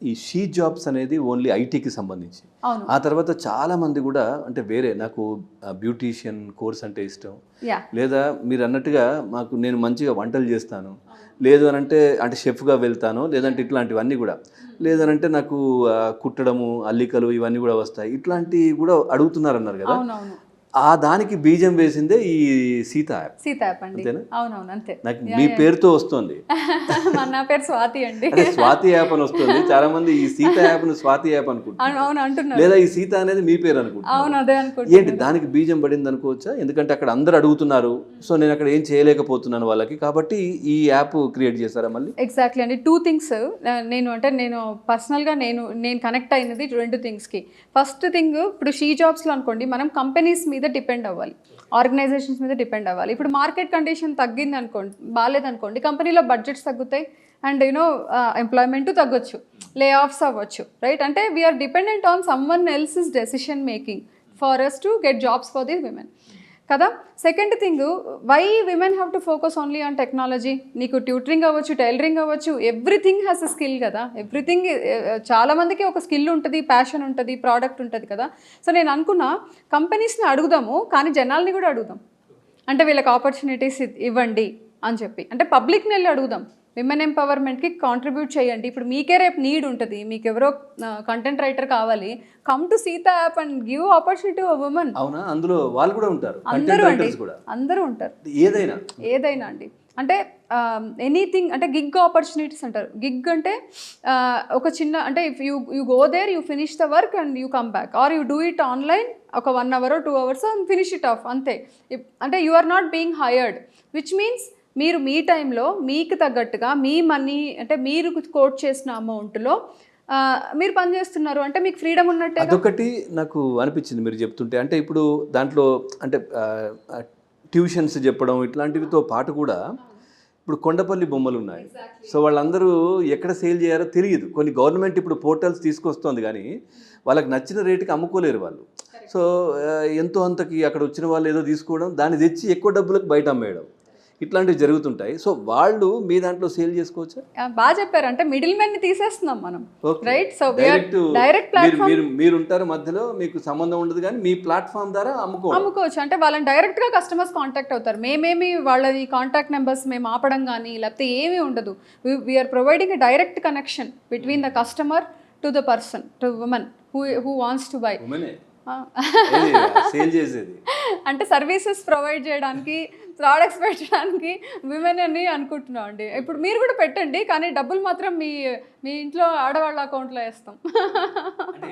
ఈ she jobs అనేది only ఐటీకి సంబంధించి. అవును. ఆ తర్వాత చాలా మంది కూడా అంటే వేరే నాకు బ్యూటీషియన్ కోర్స్ అంటే ఇష్టం, లేదా మీరు అన్నట్టుగా నేను మంచిగా వంటలు చేస్తాను, లేదు అని అంటే షెఫ్గా వెళ్తాను, లేదంటే ఇట్లాంటివన్నీ కూడా, లేదనంటే నాకు కుట్టడము అల్లికలు ఇవన్నీ కూడా వస్తాయి, ఇట్లాంటివి కూడా అడుగుతున్నారన్నారు కదా. అవునవును. ఆ దానికి బీజం వేసిందే ఈ సీత యాప్ అండి. అంతేనా? అవునవును, అంతే. నాకు మీ పేరుతో వస్తుంది. నా పేరు స్వాతి అండి. అంటే స్వాతి యాప్ అని వస్తుంది, చాలా మంది ఈ సీత యాప్ ను స్వాతి యాప్ అనుకుంటున్నారు, అవును అంటున్నారు, లేదా ఈ సీత అనేది మీ పేరు అనుకుంటున్నారు. అవును, అదే అనుకుంటున్నారు. ఏంటి దానికి బీజం పడింది అనుకోవచ్చా? ఎందుకంటే అక్కడ అందరు అడుగుతున్నారు, సో నేను అక్కడ ఏం చేయలేకపోతున్నాను వాళ్ళకి, కాబట్టి ఈ యాప్ క్రియేట్ చేశారా మళ్ళీ? ఎగ్జాక్ట్లీ అండి. 2 థింగ్స్ నేను పర్సనల్గా నేను కనెక్ట్ అయినది 2 థింగ్స్కి. ఫస్ట్ థింగ్, ఇప్పుడు షీ జాబ్స్లో అనుకోండి, మనం కంపెనీస్ మీద డిపెండ్ అవ్వాలి, ఆర్గనైజేషన్స్ మీద డిపెండ్ అవ్వాలి. ఇప్పుడు మార్కెట్ కండిషన్ తగ్గింది అనుకోండి, బాగాలేదనుకోండి, కంపెనీలో బడ్జెట్స్ తగ్గుతాయి అండ్ ఎంప్లాయ్మెంట్ తగ్గొచ్చు, లే ఆఫ్స్ అవ్వచ్చు, రైట్? అంటే we are dependent on someone else's decision making for us to get jobs for the women కదా. Second thing, why women have to focus only on technology? నీకు tutoring అవ్వచ్చు, tailoring అవ్వచ్చు, everything has a skill కదా. Everything, చాలా మందికి ఒక skill ఉంటుంది, passion ఉంటుంది, ప్రోడక్ట్ ఉంటుంది కదా. సో నేను అనుకున్నా కంపెనీస్ని అడుగుదాము, కానీ జనాల్ని కూడా అడుగుదాం, అంటే వీళ్ళకి ఆపర్చునిటీస్ ఇవ్వండి అని చెప్పి, అంటే పబ్లిక్ని వెళ్ళి అడుగుదాం, విమెన్ ఎంపవర్మెంట్కి కాంట్రిబ్యూట్ చేయండి. ఇప్పుడు మీకే రేపు నీడ్ ఉంటుంది, మీకు ఎవరో కంటెంట్ రైటర్ కావాలి, come to Sita app and give opportunity to women. అవునా? అందులో వాళ్ళు కూడా ఉంటారు, అందరూ అండి, అందరూ ఉంటారు, ఏదైనా అండి. అంటే ఎనీథింగ్, అంటే గిగ్ ఆపర్చునిటీస్ అంటారు. గిగ్ అంటే ఒక చిన్న, అంటే if you go there, you finish the work and you come back, or you do it online ఒక 1 hour 2 hours and finish it off, అంతే. అంటే you are not being hired, which means మీరు మీ టైంలో మీకు తగ్గట్టుగా మీ మనీ, అంటే మీరు కోట్ చేసిన అమౌంట్లో మీరు పనిచేస్తున్నారు, అంటే మీకు ఫ్రీడమ్ ఉన్నట్టే. అదొకటి నాకు అనిపించింది మీరు చెప్తుంటే. అంటే ఇప్పుడు దాంట్లో అంటే ట్యూషన్స్ చెప్పడం ఇట్లాంటివితో పాటు కూడా ఇప్పుడు కొండపల్లి బొమ్మలు ఉన్నాయి, సో వాళ్ళందరూ ఎక్కడ సేల్ చేయారో తెలియదు. కొన్ని గవర్నమెంట్ ఇప్పుడు పోర్టల్స్ తీసుకొస్తుంది, కానీ వాళ్ళకి నచ్చిన రేటుకి అమ్ముకోలేరు వాళ్ళు. సో ఎంతో అంతకి అక్కడ వచ్చిన వాళ్ళు ఏదో తీసుకోవడం, దాన్ని తెచ్చి ఎక్కువ డబ్బులకు బయట అమ్మేయడం, ఇట్లాంటివి జరుగుతుంటాయి. సో వాళ్ళు మీ దాంట్లో సేల్ చేసుకోవచ్చా? బాగా చెప్పారు, అంటే మిడిల్ మెన్ ని తీసేస్తున్నాం మనం, రైట్? సో డైరెక్ట్ మీరు ఉంటారు మధ్యలో, మీకు సంబంధం ఉండదు, కానీ మీ ప్లాట్ఫామ్ ద్వారా అమ్ముకోవచ్చు. అంటే వాళ్ళని డైరెక్ట్ గా కస్టమర్స్ కాంటాక్ట్ అవుతారు, మేమేమి వాళ్ళది కాంటాక్ట్ నెంబర్స్ మేము ఆపడం కానీ లేకపోతే ఏమీ ఉండదు. We're providing a direct connection between the customer to the person, to women who wants to buy. Sale చేసేది అంటే సర్వీసెస్ ప్రొవైడ్ చేయడానికి, ప్రోడక్ట్స్ పెట్టడానికి విమెన్ అని అనుకుంటున్నాం అండి. ఇప్పుడు మీరు కూడా పెట్టండి, కానీ డబ్బులు మాత్రం మీ ఇంట్లో ఆడవాళ్ళ అకౌంట్లో వేస్తాం.